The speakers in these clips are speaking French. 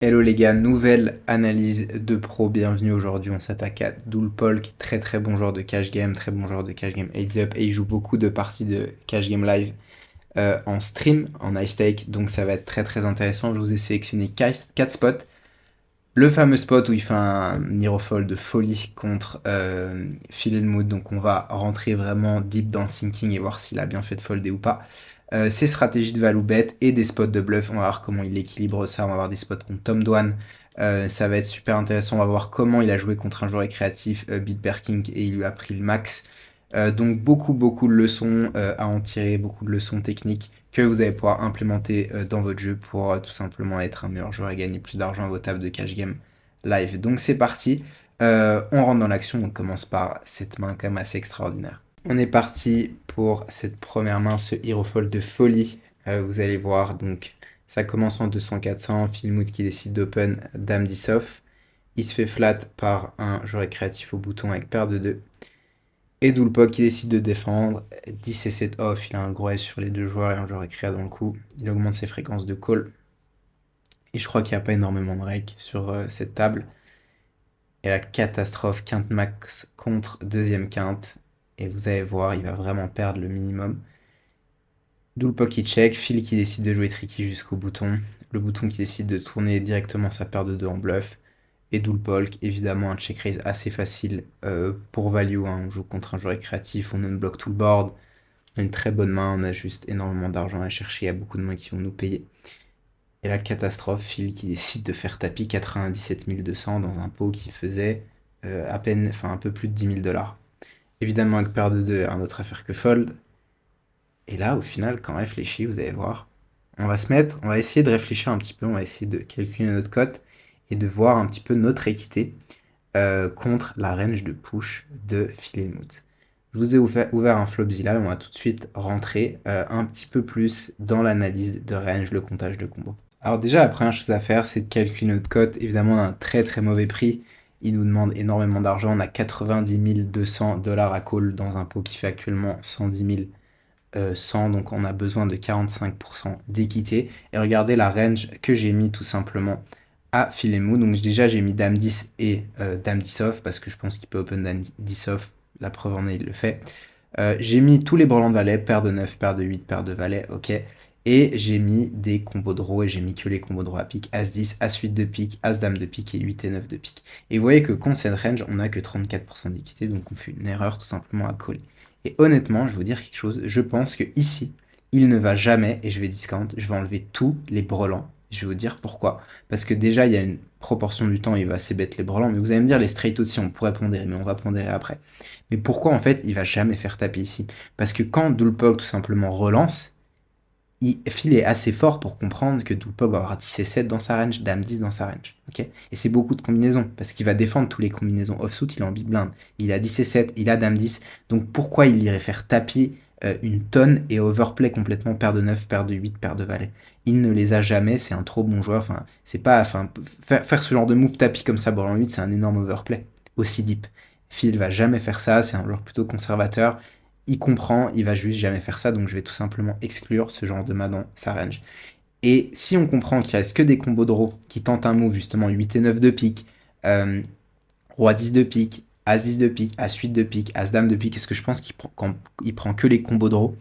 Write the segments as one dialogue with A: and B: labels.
A: Hello les gars, nouvelle analyse de pro, bienvenue aujourd'hui, on s'attaque à Doolpolk, très très bon joueur de cash game, très bon joueur de cash game heads up et il joue beaucoup de parties de cash game live en stream, en high stake, donc ça va être très très intéressant. Je vous ai sélectionné 4 spots. Le fameux spot où il fait un Nearofall de folie contre Phil Mood, donc on va rentrer vraiment deep dans le thinking et voir s'il a bien fait de folder ou pas. Ses stratégies de value bet et des spots de bluff, on va voir comment il équilibre ça, on va voir des spots contre Tom Dwan, ça va être super intéressant, on va voir comment il a joué contre un joueur récréatif, Beat King, et il lui a pris le max. Donc beaucoup de leçons à en tirer, beaucoup de leçons techniques que vous allez pouvoir implémenter dans votre jeu pour tout simplement être un meilleur joueur et gagner plus d'argent à vos tables de cash game live. Donc c'est parti, on rentre dans l'action, on commence par cette main quand même assez extraordinaire. On est parti pour cette première main, ce Hero Fold de folie. Vous allez voir, donc ça commence en 200-400, Philmood qui décide d'open Dame 10 off. Il se fait flat par un joueur créatif au bouton avec paire de 2. Et Doolpok qui décide de défendre, 10 et 7 off, il a un gros S sur les deux joueurs et un joueur créa dans le coup. Il augmente ses fréquences de call. Et je crois qu'il n'y a pas énormément de rake sur cette table. Et la catastrophe, quinte max contre deuxième quinte. Et vous allez voir, il va vraiment perdre le minimum. Doolpok qui check, Phil qui décide de jouer tricky jusqu'au bouton. Le bouton qui décide de tourner directement sa paire de 2 en bluff. Et Doolpolk, évidemment un check raise assez facile pour value. Hein. On joue contre un joueur créatif, on unblock tout le board. On a une très bonne main, on a juste énormément d'argent à chercher, il y a beaucoup de mains qui vont nous payer. Et la catastrophe, Phil qui décide de faire tapis 97 200 dans un pot qui faisait à peine, enfin un peu plus de 10 000 $. Évidemment, avec paire de 2, un autre affaire que fold. Et là, au final, quand on réfléchit, vous allez voir, on va essayer de réfléchir un petit peu, on va essayer de calculer notre cote et de voir un petit peu notre équité contre la range de push de Phil Mood. Je vous ai ouvert un Flopzilla et on va tout de suite rentrer un petit peu plus dans l'analyse de range, le comptage de combos. Alors déjà, la première chose à faire, c'est de calculer notre cote. Évidemment, on a un très très mauvais prix. Il nous demande énormément d'argent. On a 90 200 $ à call dans un pot qui fait actuellement 110 100. Donc on a besoin de 45% d'équité. Et regardez la range que j'ai mis tout simplement à Filemo. Donc déjà, j'ai mis Dame 10 et Dame 10 off parce que je pense qu'il peut open Dame 10 off. La preuve en est, il le fait. J'ai mis tous les brelans de valet, paire de 9, paire de 8, paire de valet, ok. Et j'ai mis des combos de draw, et j'ai mis que les combos de draw à pique, As-10, As-8 de pique, As-Dame de pique et 8 et 9 de pique. Et vous voyez que contre cette range, on n'a que 34% d'équité, donc on fait une erreur tout simplement à coller. Et honnêtement, je vais vous dire quelque chose, je pense que ici, il ne va jamais, et je vais discount, je vais enlever tous les brelans. Je vais vous dire pourquoi. Parce que déjà, il y a une proportion du temps, il va assez bête les brelans, mais vous allez me dire les straight aussi, on pourrait pondérer, mais on va pondérer après. Mais pourquoi en fait, il va jamais faire taper ici? Parce que quand Doolpog tout simplement relance, Phil est assez fort pour comprendre que Doolpog va avoir 10 et 7 dans sa range, Dame 10 dans sa range. Ok, et c'est beaucoup de combinaisons, parce qu'il va défendre tous les combinaisons offsuit, il est en big blind. Il a 10 et 7, il a Dame 10. Donc pourquoi il irait faire tapis une tonne et overplay complètement paire de 9, paire de 8, paire de valet? Il ne les a jamais, c'est un trop bon joueur. Enfin, c'est pas, enfin, faire ce genre de move tapis comme ça, ball en 8, c'est un énorme overplay, aussi deep. Phil va jamais faire ça, c'est un joueur plutôt conservateur. Il comprend, il va juste jamais faire ça, donc je vais tout simplement exclure ce genre de main dans sa range. Et si on comprend qu'il reste que des combos de draw qui tentent un move, justement 8 et 9 de pique, Roi 10 de pique, As 10 de pique, As 8 de pique, As Dame de pique, est-ce que je pense qu'il prend, quand il prend que les combos de draw,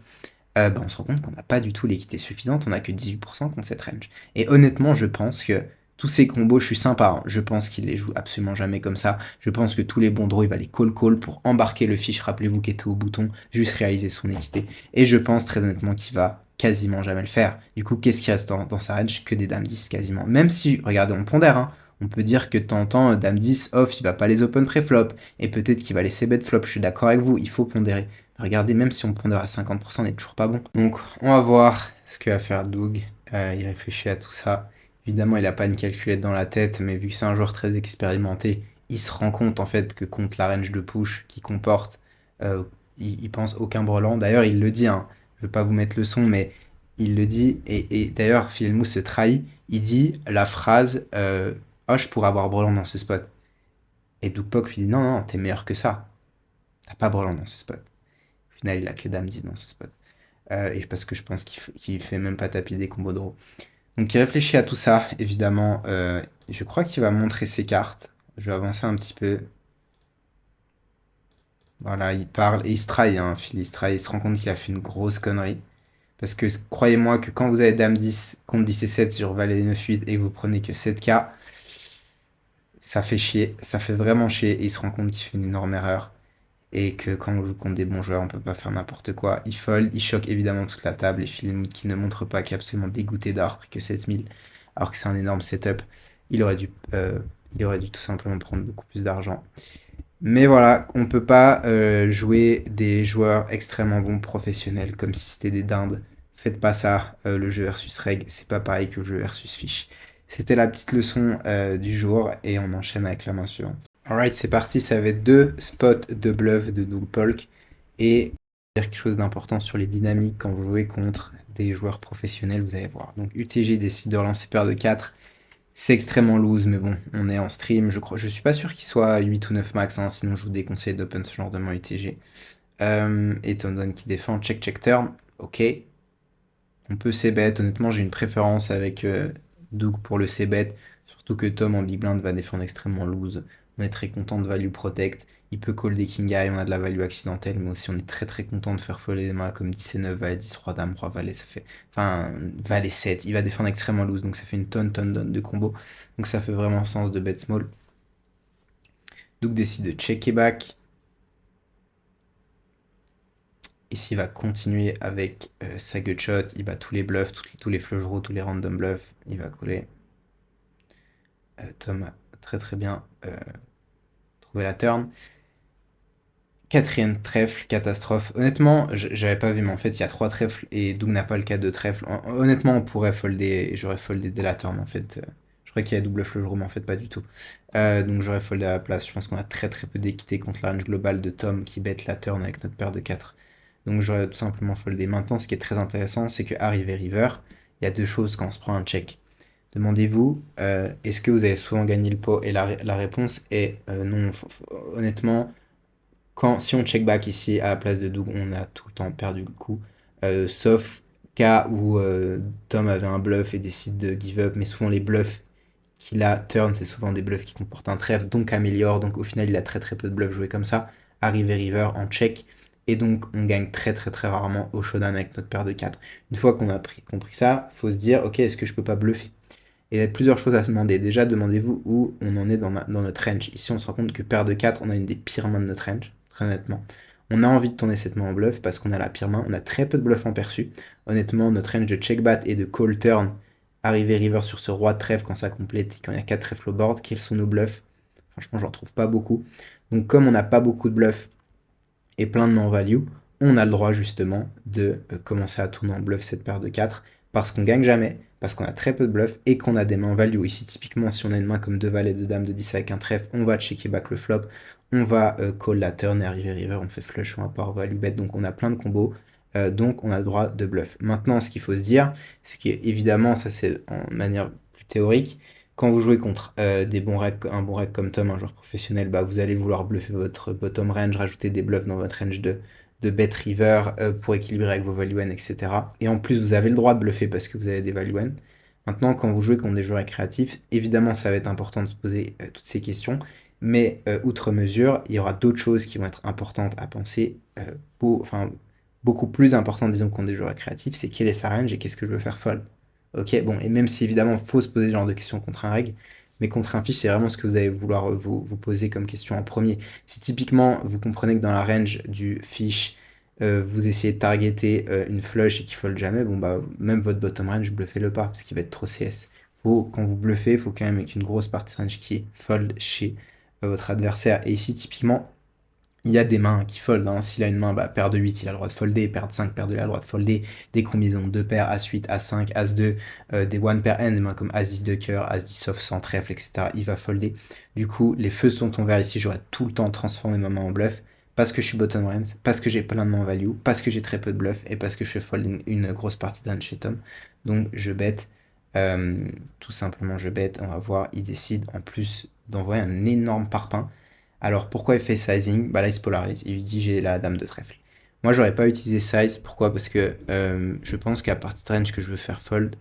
A: on se rend compte qu'on n'a pas du tout l'équité suffisante, on n'a que 18% contre cette range. Et honnêtement, je pense que tous ces combos, je suis sympa, hein. Je pense qu'il les joue absolument jamais comme ça. Je pense que tous les bons draws, il va les call pour embarquer le fiche, rappelez-vous qui était au bouton, juste réaliser son équité. Et je pense très honnêtement qu'il va quasiment jamais le faire. Du coup, qu'est-ce qui reste dans sa range? Que des dames 10 quasiment. Même si, regardez, on pondère, hein. On peut dire que de temps en temps, Dame 10 off, il va pas les open pré-flop, et peut-être qu'il va laisser bet flop, je suis d'accord avec vous, il faut pondérer. Regardez, même si on pondère à 50%, on n'est toujours pas bon. Donc, on va voir ce que va faire Doug. Il réfléchit à tout ça. Évidemment, il n'a pas une calculette dans la tête, mais vu que c'est un joueur très expérimenté, il se rend compte en fait que contre la range de push qui comporte, euh, il pense aucun brelan. D'ailleurs, il le dit, hein. Je ne veux pas vous mettre le son, mais il le dit. Et d'ailleurs, Filmou se trahit. Il dit la phrase oh, je pourrais avoir brelan dans ce spot. Et Doug Pok lui dit non, non, t'es meilleur que ça. T'as pas brelan dans ce spot. Au final, il a que Dame 10 dans ce spot. Et parce que je pense qu'il fait même pas tapis des combos de draw. Donc il réfléchit à tout ça, évidemment. Je crois qu'il va montrer ses cartes. Je vais avancer un petit peu. Voilà, il parle et il se trahit, hein, Phil, il se trahit. Il se rend compte qu'il a fait une grosse connerie. Parce que croyez-moi que quand vous avez Dame 10 contre 10 et 7 sur Valet 9 8 et que vous prenez que 7K, ça fait chier. Ça fait vraiment chier. Et il se rend compte qu'il fait une énorme erreur. Et que quand on joue contre des bons joueurs, on peut pas faire n'importe quoi. Il fold, il choque évidemment toute la table. Et Phil qui ne montre pas, qui est absolument dégoûté d'avoir pris que 7000, alors que c'est un énorme setup. Il aurait dû, euh, il aurait dû tout simplement prendre beaucoup plus d'argent. Mais voilà, on peut pas jouer des joueurs extrêmement bons professionnels comme si c'était des dindes. Faites pas ça, le jeu versus reg, c'est pas pareil que le jeu versus fiche. C'était la petite leçon du jour et on enchaîne avec la main suivante. Alright, c'est parti, ça va être deux spots de bluff de Doug Polk et dire quelque chose d'important sur les dynamiques quand vous jouez contre des joueurs professionnels, vous allez voir. Donc UTG décide de relancer paire de 4. C'est extrêmement loose, mais bon, on est en stream, je suis pas sûr qu'il soit 8 ou 9 max, hein, sinon je vous déconseille d'open ce genre de main UTG. Et Tom Don qui défend, check check turn, ok. On peut c-bet, honnêtement j'ai une préférence avec Doug pour le c-bet, surtout que Tom en big blind va défendre extrêmement loose. On est très content de value protect, il peut call des king eye, on a de la value accidentelle, mais aussi on est très très content de faire foller des mains comme 10 et 9, valet 10, roi dame, roi valet, ça fait, enfin, valet 7, il va défendre extrêmement loose, donc ça fait une tonne de combo, donc ça fait vraiment sens de bet small. Doug décide de checker back. Ici, il va continuer avec sa gutshot, il bat tous les bluffs, tous les flush draws, tous les random bluffs, il va coller. Tom a très très bien trouvé la turn. Quatrième trèfle, catastrophe. Honnêtement, j'avais pas vu, mais en fait, il y a 3 trèfles et Doug n'a pas le cas de trèfle. Honnêtement, on pourrait folder, j'aurais foldé dès la turn en fait. Je crois qu'il y a double flush draw, mais en fait, pas du tout. Donc j'aurais foldé à la place. Je pense qu'on a très très peu d'équité contre la range globale de Tom qui bet la turn avec notre paire de 4. Donc j'aurais tout simplement foldé. Maintenant, ce qui est très intéressant, c'est que arrivé river, il y a deux choses quand on se prend un check. Demandez-vous, est-ce que vous avez souvent gagné le pot? Et la réponse est non. Honnêtement, si on check back ici à la place de Doug, on a tout le temps perdu le coup. Sauf cas où Tom avait un bluff et décide de give up, mais souvent les bluffs qu'il a turn, c'est souvent des bluffs qui comportent un trèfle, donc améliore. Donc au final, il a très très peu de bluffs joués comme ça. Arrivé river en check. Et donc on gagne très très très rarement au showdown avec notre paire de 4. Une fois qu'on a compris ça, il faut se dire, ok, est-ce que je peux pas bluffer? Et il y a plusieurs choses à se demander. Déjà, demandez-vous où on en est dans notre range. Ici, on se rend compte que paire de 4, on a une des pires mains de notre range, très honnêtement. On a envie de tourner cette main en bluff parce qu'on a la pire main. On a très peu de bluff en perçu. Honnêtement, notre range de check bat et de call turn, arriver river sur ce roi de trèfle quand ça complète et quand il y a 4 trèfles au board, quels sont nos bluffs? Franchement, j'en trouve pas beaucoup. Donc, comme on n'a pas beaucoup de bluffs et plein de mains en value, on a le droit justement de commencer à tourner en bluff cette paire de 4 parce qu'on gagne jamais, parce qu'on a très peu de bluff et qu'on a des mains en value. Ici, typiquement, si on a une main comme 2 valets, de dames, de 10 avec un trèfle, on va checker back le flop, on va call la turn et arriver river, on fait flush, on va pouvoir value bet, donc on a plein de combos. Donc on a le droit de bluff. Maintenant, ce qu'il faut se dire, c'est qu'évidemment, ça c'est en manière plus théorique, quand vous jouez contre un bon rec comme Tom, un joueur professionnel, bah, vous allez vouloir bluffer votre bottom range, rajouter des bluffs dans votre range de bet river pour équilibrer avec vos value n, etc. Et en plus, vous avez le droit de bluffer parce que vous avez des value n. Maintenant, quand vous jouez contre des joueurs créatifs, évidemment, ça va être important de se poser toutes ces questions. Mais outre mesure, il y aura d'autres choses qui vont être importantes à penser, beaucoup plus importantes, disons, contre des joueurs créatifs, c'est quelle est sa range et qu'est-ce que je veux faire fold. Ok, bon, et même si évidemment, il faut se poser ce genre de questions contre un reg, mais contre un fiche, c'est vraiment ce que vous allez vouloir vous poser comme question en premier. Si typiquement, vous comprenez que dans la range du fiche, vous essayez de targeter une flush et qu'il fold jamais, bon bah, même votre bottom range, bluffez-le pas, parce qu'il va être trop CS. Quand vous bluffez, il faut quand même avec une grosse partie range qui fold chez votre adversaire. Et ici, typiquement, il y a des mains qui foldent, hein. S'il a une main, bah, paire de 8, il a le droit de folder, paire de 5, paire de 2, il a le droit de folder, des combinaisons de paires, As-8, As-5, As-2, des one pair end, des mains comme As-10 de cœur, As-10 soft sans trèfle, etc. Il va folder. Du coup, les feux sont ouverts ici, j'aurais tout le temps transformé ma main en bluff, parce que je suis bottom range, parce que j'ai plein de mains en value, parce que j'ai très peu de bluff, et parce que je fais fold une grosse partie d'un chez Tom. Donc je bête, tout simplement je bête, on va voir, il décide en plus d'envoyer un énorme parpaing. Alors pourquoi il fait sizing? Bah là il se polarise, il lui dit j'ai la dame de trèfle. Moi j'aurais pas utilisé size, pourquoi? Parce que je pense qu'à partir de range que je veux faire fold,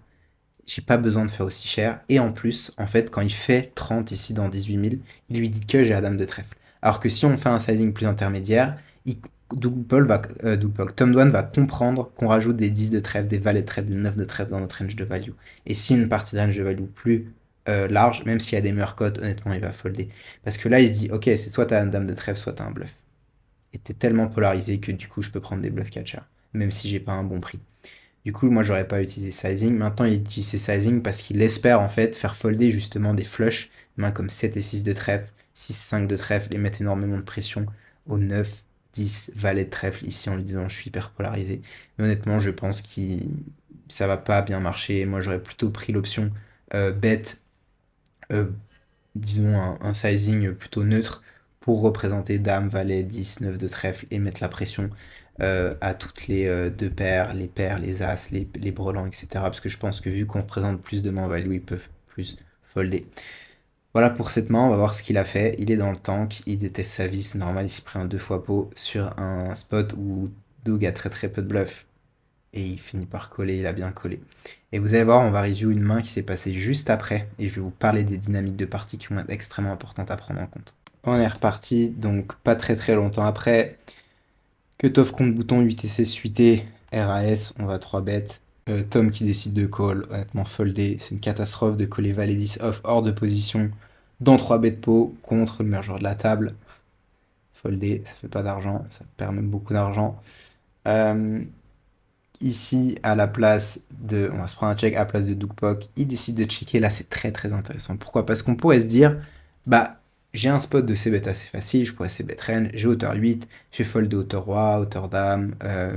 A: j'ai pas besoin de faire aussi cher. Et en plus, en fait, quand il fait 30 ici dans 18 000, il lui dit que j'ai la dame de trèfle. Alors que si on fait un sizing plus intermédiaire, Tom Dwan va comprendre qu'on rajoute des 10 de trèfle, des valets de trèfle, des 9 de trèfle dans notre range de value. Et si une partie de range de value plus large, même s'il y a des meilleures cotes, honnêtement, il va folder. Parce que là, il se dit, ok, c'est soit t'as une dame de trèfle, soit t'as un bluff. Et t'es tellement polarisé que du coup, je peux prendre des bluff catchers, même si j'ai pas un bon prix. Du coup, moi, j'aurais pas utilisé sizing. Maintenant, il utilise ses sizing parce qu'il espère en fait faire folder justement des flushs, des mains comme 7 et 6 de trèfle, 6, 5 de trèfle, et mettre énormément de pression au 9, 10, valet de trèfle ici en lui disant je suis hyper polarisé. Mais honnêtement, je pense que ça va pas bien marcher. Moi, j'aurais plutôt pris l'option bet, euh, disons un sizing plutôt neutre pour représenter dame, valet, 10, 9 de trèfle et mettre la pression à toutes les deux paires, les paires, les as, les brelans, etc. Parce que je pense que vu qu'on représente plus de mains en value, ils peuvent plus folder. Voilà pour cette main, on va voir ce qu'il a fait. Il est dans le tank, il déteste sa vie, c'est normal, il s'est pris un 2 fois pot sur un spot où Doug a très très peu de bluff. Et il finit par coller, il a bien collé. Et vous allez voir, on va review une main qui s'est passée juste après, et je vais vous parler des dynamiques de partie qui vont être extrêmement importantes à prendre en compte. On est reparti, donc pas très très longtemps après. Cutoff compte bouton 8 et 16 suité, RAS, on va 3 bêtes. Tom qui décide de call, honnêtement folder, c'est une catastrophe de coller valet 10 off hors de position dans 3 bêtes pot contre le meilleur joueur de la table. Folder, ça fait pas d'argent, ça permet beaucoup d'argent. Ici, à la place de... On va se prendre un check à la place de Doug Pok. Il décide de checker. Là, c'est très très intéressant. Pourquoi? Parce qu'on pourrait se dire, bah, j'ai un spot de c-bet assez facile. Je pourrais c-bet reine. J'ai hauteur 8. J'ai fold de hauteur roi, hauteur dame.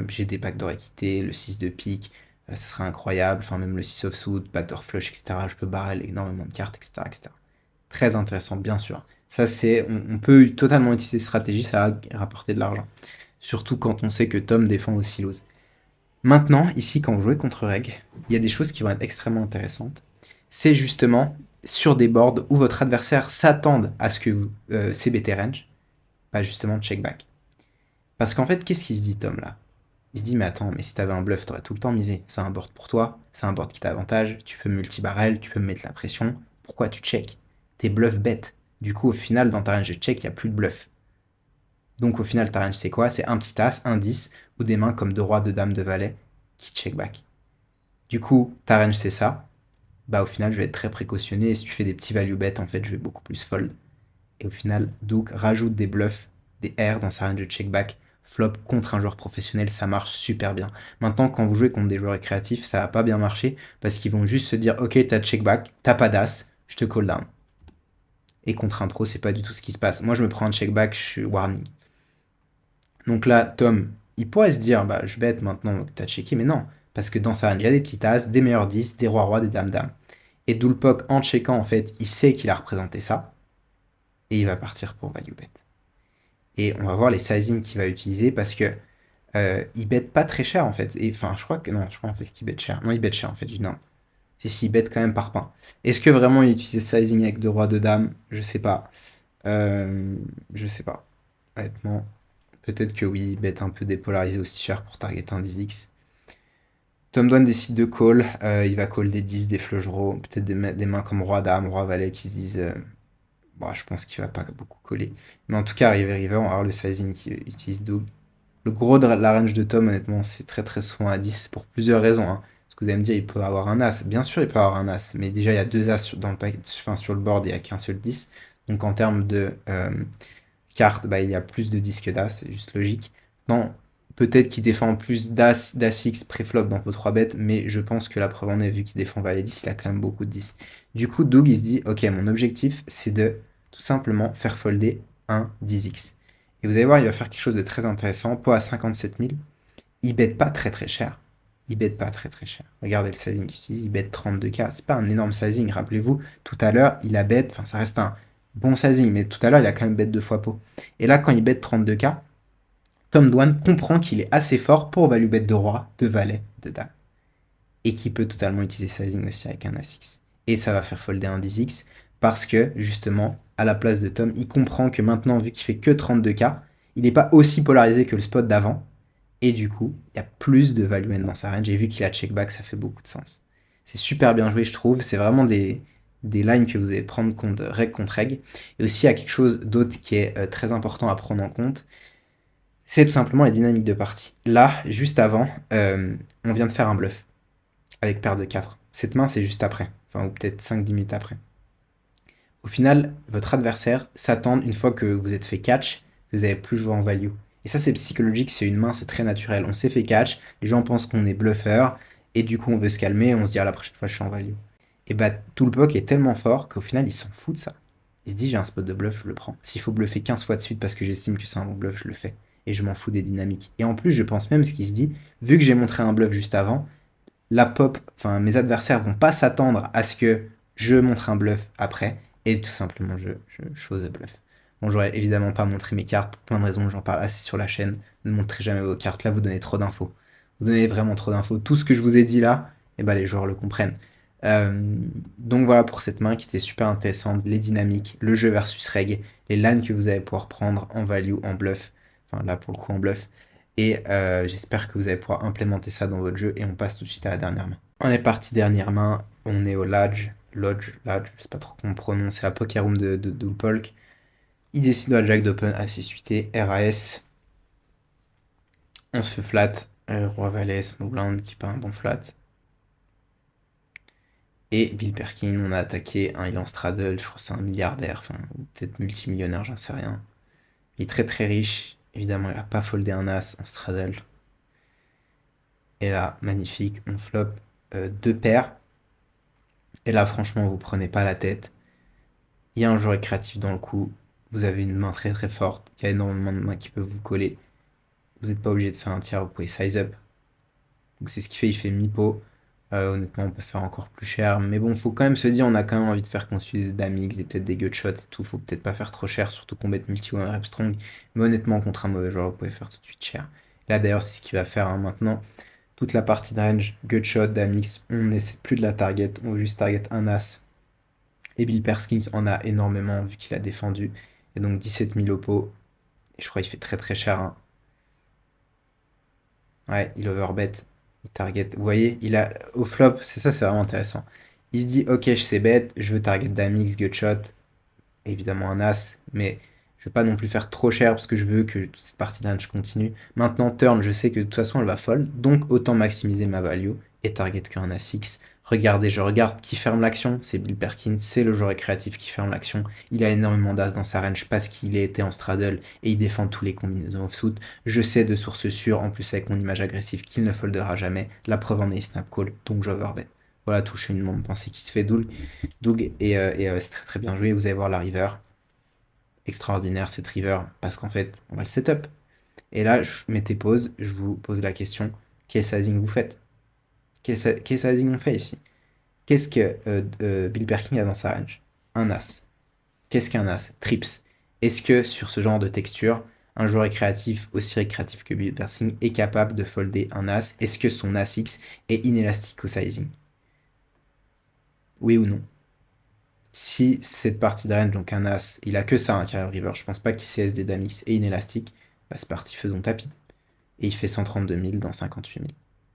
A: J'ai des backdoor équité. Le 6 de pique. Ce serait incroyable. Enfin, même le 6 offsuit, backdoor flush, etc. Je peux barrel énormément de cartes, etc., etc. Très intéressant, bien sûr. Ça, c'est... On peut totalement utiliser cette stratégie. Ça va rapporter de l'argent. Surtout quand on sait que Tom défend aussi loose. Maintenant, ici, quand vous jouez contre Reg, il y a des choses qui vont être extrêmement intéressantes. C'est justement sur des boards où votre adversaire s'attend à ce que vous CBT range, pas justement check back. Parce qu'en fait, qu'est-ce qu'il se dit, Tom, là? Il se dit, mais attends, mais si t'avais un bluff, t'aurais tout le temps misé. C'est un board pour toi, c'est un board qui t'avantage, tu peux multi-barrel, tu peux me mettre la pression. Pourquoi tu check? T'es bluff bête. Du coup, au final, dans ta range de check, il n'y a plus de bluff. Donc au final, ta range, c'est quoi? C'est un petit as, un 10, ou des mains comme de roi, de dame, de valet, qui check back. Du coup, ta range, c'est ça. Bah au final, je vais être très précautionné, et si tu fais des petits value bets, en fait, je vais beaucoup plus fold. Et au final, Doug rajoute des bluffs, des R dans sa range de check back, flop contre un joueur professionnel, ça marche super bien. Maintenant, quand vous jouez contre des joueurs récréatifs, ça va pas bien marcher, parce qu'ils vont juste se dire, ok, t'as check back, t'as pas d'as, je te call down. Et contre un pro, c'est pas du tout ce qui se passe. Moi, je me prends un check back, je suis warning. Donc là, Tom, il pourrait se dire, bah, je bête maintenant que t'as checké, mais non. Parce que dans sa range, il y a des petits as, des meilleurs 10, des rois-rois, des dames-dames. Et Doulpok, en checkant, en fait, il sait qu'il a représenté ça. Et il va partir pour value bet. Et on va voir les sizing qu'il va utiliser parce que il bet pas très cher, en fait. Et enfin, je crois en fait qu'il bet cher. Non, il bet cher, en fait. Je dis non. Si, il bet quand même par pain. Est-ce que vraiment il utilise sizing avec 2 rois, de dames? Je sais pas. Je sais pas. Honnêtement. Peut-être que oui, bet un peu dépolarisé aussi cher pour target un 10x. Tom Dwan décide de call. Il va call des 10, des flush draws, peut-être des mains comme roi dame, roi valet qui se disent bon, je pense qu'il va pas beaucoup coller. Mais en tout cas, river, on va voir le sizing qu'il utilise Doug. Le gros de la range de Tom, honnêtement, c'est très très souvent à 10 pour plusieurs raisons. Hein. Parce que vous allez me dire, il peut avoir un as. Bien sûr, il peut avoir un as. Mais déjà, il y a 2 as sur le board, il n'y a qu'un seul 10. Donc en termes de cartes, bah, il y a plus de 10 que d'as, c'est juste logique. Non, peut-être qu'il défend plus d'as X préflop dans vos 3 bêtes, mais je pense que la preuve en est, vu qu'il défend valet 10, il a quand même beaucoup de 10. Du coup, Doug, il se dit, ok, mon objectif, c'est de tout simplement faire folder un 10x. Et vous allez voir, il va faire quelque chose de très intéressant. Pot à 57 000, il bet pas très très cher. Il bet pas très très cher. Regardez le sizing qu'il utilise, il bet 32K. C'est pas un énorme sizing, rappelez-vous. Tout à l'heure, il a bet, enfin ça reste un bon sizing, mais tout à l'heure, il a quand même bet 2 fois pot. Et là, quand il bet 32K, Tom Dwan comprend qu'il est assez fort pour value bet de roi, de valet, de dame. Et qu'il peut totalement utiliser sizing aussi avec un As-X. Et ça va faire folder un 10x parce que, justement, à la place de Tom, il comprend que maintenant, vu qu'il fait que 32K, il n'est pas aussi polarisé que le spot d'avant. Et du coup, il y a plus de value N dans sa range. Et vu qu'il a check back, ça fait beaucoup de sens. C'est super bien joué, je trouve. C'est vraiment des lines que vous allez prendre règle contre règle. Et aussi, il y a quelque chose d'autre qui est très important à prendre en compte, c'est tout simplement les dynamiques de partie. Là, juste avant, on vient de faire un bluff avec paire de 4. Cette main, c'est juste après. Enfin, ou peut-être 5-10 minutes après. Au final, votre adversaire s'attend, une fois que vous êtes fait catch, que vous n'avez plus joué en value. Et ça, c'est psychologique, c'est une main, c'est très naturel. On s'est fait catch, les gens pensent qu'on est bluffeur, et du coup, on veut se calmer, on se dit, ah, la prochaine fois, je suis en value. Et bah, tout le poke est tellement fort qu'au final, il s'en fout de ça. Il se dit, j'ai un spot de bluff, je le prends. S'il faut bluffer 15 fois de suite parce que j'estime que c'est un bon bluff, je le fais. Et je m'en fous des dynamiques. Et en plus, je pense même ce qu'il se dit, vu que j'ai montré un bluff juste avant, la pop, enfin mes adversaires vont pas s'attendre à ce que je montre un bluff après, et tout simplement je chose bluff. Bon, j'aurais évidemment pas montré mes cartes pour plein de raisons, j'en parle assez sur la chaîne. Ne montrez jamais vos cartes, là vous donnez trop d'infos. Vous donnez vraiment trop d'infos. Tout ce que je vous ai dit là, et ben les joueurs le comprennent. Donc voilà pour cette main qui était super intéressante, les dynamiques, le jeu versus reg, les LAN que vous allez pouvoir prendre en value, en bluff, enfin là pour le coup en bluff, et j'espère que vous allez pouvoir implémenter ça dans votre jeu. Et on passe tout de suite à la dernière main. On est parti dernière main. On est au Lodge, je sais pas trop comment on prononce. C'est la Poker Room de Doolpolk. Il décide à Jack d'Open à 6 suité, RAS. On se fait flat. Roi Valet, Small Blind qui pas un bon flat. Et Bill Perkin, on a attaqué un, il est en straddle, je crois que c'est un milliardaire, enfin, ou peut-être multimillionnaire, j'en sais rien. Il est très très riche. Évidemment, il a pas foldé un as en straddle. Et là, magnifique, on flop deux paires. Et là, franchement, vous prenez pas la tête. Il y a un joueur créatif dans le coup. Vous avez une main très très forte. Il y a énormément de mains qui peuvent vous coller. Vous n'êtes pas obligé de faire un tiers, vous pouvez size up. Donc c'est ce qu'il fait, il fait mi-pot. Honnêtement, on peut faire encore plus cher. Mais bon, faut quand même se dire, on a quand même envie de faire construire des damix et peut-être des gutshots et tout. Faut peut-être pas faire trop cher, surtout qu'on bet multi one rep strong. Mais honnêtement, contre un mauvais joueur, vous pouvez faire tout de suite cher. Là d'ailleurs, c'est ce qu'il va faire maintenant. Toute la partie de range, gutshot, damix, on n'essaie plus de la target, on veut juste target un as. Et Bill Perskins en a énormément vu qu'il a défendu. Et donc 17 000 au pot. Et je crois qu'il fait très très cher, hein. Ouais, il overbet. Il target. Vous voyez, il a au flop, c'est ça, c'est vraiment intéressant. Il se dit, ok, je sais bet, je veux target damix, gutshot, évidemment un as, mais je vais pas non plus faire trop cher parce que je veux que toute cette partie de range continue. Maintenant, turn, je sais que de toute façon elle va fold, donc autant maximiser ma value et target qu'un as-x. Regardez, je regarde qui ferme l'action, c'est Bill Perkins, c'est le joueur créatif qui ferme l'action. Il a énormément d'as dans sa range parce qu'il a été en straddle et il défend tous les combinaisons offsuit. Je sais de source sûre, en plus avec mon image agressive, qu'il ne foldera jamais. La preuve en est snap call, donc j'overbet. Voilà, toucher une bombe pensée qui se fait Doug et c'est très très bien joué. Vous allez voir la river. Extraordinaire cette river parce qu'en fait, on va le setup. Et là, je mettez pause, je vous pose la question, quel sizing vous faites? Quel sizing on fait ici? Qu'est-ce que Bill Perkin a dans sa range? Un as. Qu'est-ce qu'un as? Trips. Est-ce que sur ce genre de texture, un joueur créatif, aussi créatif que Bill Perkin, est capable de folder un as? Est-ce que son as X est inélastique au sizing? Oui ou non? Si cette partie de range, donc un as, il a que ça, un carrière river, je pense pas qu'il CS des damis et inélastique, bah c'est parti, faisons tapis. Et il fait 132 000 dans 58 000.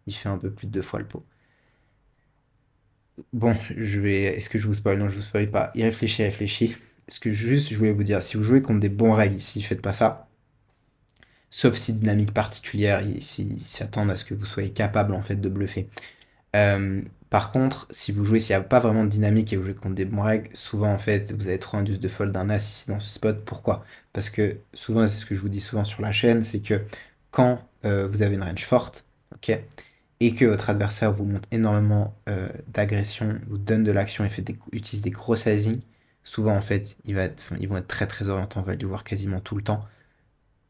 A: Il fait un peu plus de 2 fois le pot. Bon, est-ce que je vous spoil? Non, je vous spoil pas. Il réfléchit, réfléchit. Ce que juste, je voulais vous dire, si vous jouez contre des bons règles ici, faites pas ça. Sauf si dynamique particulière, s'ils s'attendent à ce que vous soyez capable en fait de bluffer. Par contre, si vous jouez, s'il n'y a pas vraiment de dynamique et vous jouez contre des bons règles, souvent en fait, vous avez trop induce de fold d'un as ici dans ce spot. Pourquoi? Parce que souvent, c'est ce que je vous dis souvent sur la chaîne, c'est que quand vous avez une range forte, ok, et que votre adversaire vous montre énormément d'agression, vous donne de l'action et utilise des gros sizing, souvent en fait, ils vont être très très orientés en value, voire quasiment tout le temps,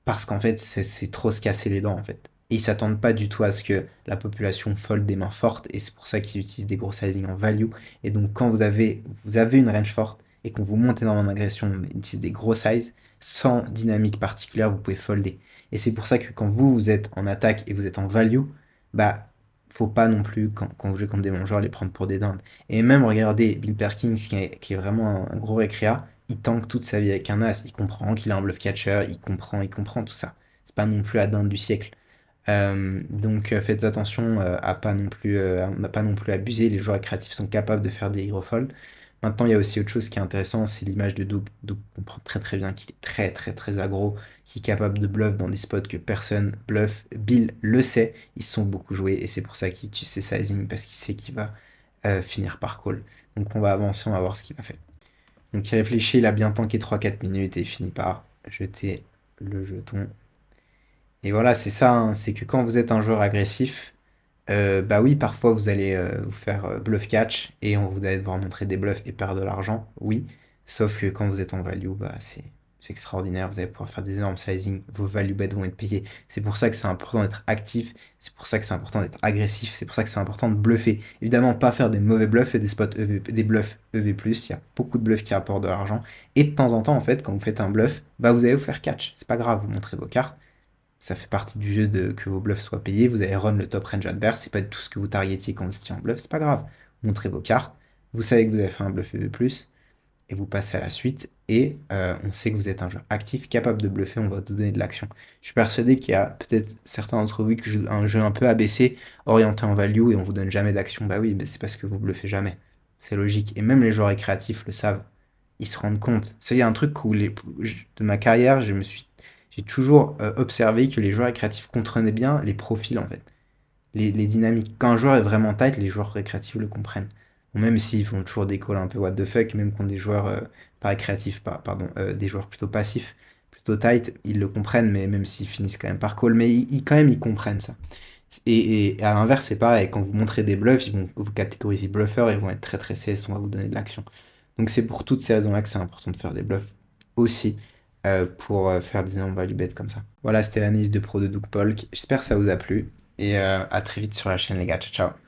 A: parce qu'en fait, c'est trop se casser les dents, en fait. Et ils s'attendent pas du tout à ce que la population fold des mains fortes, et c'est pour ça qu'ils utilisent des gros sizing en value. Et donc, quand vous avez une range forte, et qu'on vous monte énormément d'agression, mais utilisez des gros size, sans dynamique particulière, vous pouvez folder. Et c'est pour ça que quand vous êtes en attaque et vous êtes en value, bah, faut pas non plus, quand vous jouez contre des bons joueurs, les prendre pour des dindes. Et même, regardez, Bill Perkins, qui est vraiment un gros récréa, il tank toute sa vie avec un as, il comprend qu'il a un bluff catcher, il comprend tout ça. C'est pas non plus la dinde du siècle. Donc faites attention à pas non plus, à ne pas non plus abuser. Les joueurs créatifs sont capables de faire des hero folds. Maintenant, il y a aussi autre chose qui est intéressant, c'est l'image de Doug. Doug comprend très très bien qu'il est très très très aggro, qu'il est capable de bluff dans des spots que personne bluff. Bill le sait, ils se sont beaucoup joués et c'est pour ça qu'il utilise ses sizing parce qu'il sait qu'il va finir par call. Donc on va avancer, on va voir ce qu'il va faire. Donc il réfléchit, il a bien tanké 3-4 minutes et il finit par jeter le jeton. Et voilà, c'est ça, hein, c'est que quand vous êtes un joueur agressif, bah oui, parfois vous allez vous faire bluff catch et vous allez devoir montrer des bluffs et perdre de l'argent, oui. Sauf que quand vous êtes en value, bah c'est extraordinaire, vous allez pouvoir faire des énormes sizing, vos value bets vont être payés. C'est pour ça que c'est important d'être actif, c'est pour ça que c'est important d'être agressif, c'est pour ça que c'est important de bluffer. Évidemment, pas faire des mauvais bluffs et des spots des bluffs EV+, il y a beaucoup de bluffs qui apportent de l'argent. Et de temps en temps, en fait, quand vous faites un bluff, bah vous allez vous faire catch. C'est pas grave, vous montrez vos cartes. Ça fait partie du jeu de que vos bluffs soient payés. Vous allez run le top range adverse. C'est pas tout ce que vous targetiez quand vous étiez en bluff. C'est pas grave. Montrez vos cartes. Vous savez que vous avez fait un bluff EV+, et vous passez à la suite. Et on sait que vous êtes un joueur actif, capable de bluffer. On va vous donner de l'action. Je suis persuadé qu'il y a peut-être certains d'entre vous qui jouent un jeu un peu abaissé, orienté en value, et on vous donne jamais d'action. Bah oui, mais c'est parce que vous bluffez jamais. C'est logique. Et même les joueurs créatifs le savent. Ils se rendent compte. C'est un truc où de ma carrière, j'ai toujours observé que les joueurs récréatifs comprenaient bien les profils en fait, les dynamiques. Quand un joueur est vraiment tight, les joueurs récréatifs le comprennent. Ou même s'ils font toujours des calls un peu what the fuck, même contre des joueurs pas récréatifs, pardon, des joueurs plutôt passifs, plutôt tight, ils le comprennent, mais même s'ils finissent quand même par call, mais quand même ils comprennent ça. Et à l'inverse, c'est pareil, quand vous montrez des bluffs, ils vont vous catégoriser bluffeurs, ils vont être très très CS, on va vous donner de l'action. Donc c'est pour toutes ces raisons-là que c'est important de faire des bluffs aussi pour faire des énormes value bets comme ça. Voilà, c'était l'analyse de pro de Doug Polk. J'espère que ça vous a plu et à très vite sur la chaîne les gars. Ciao ciao.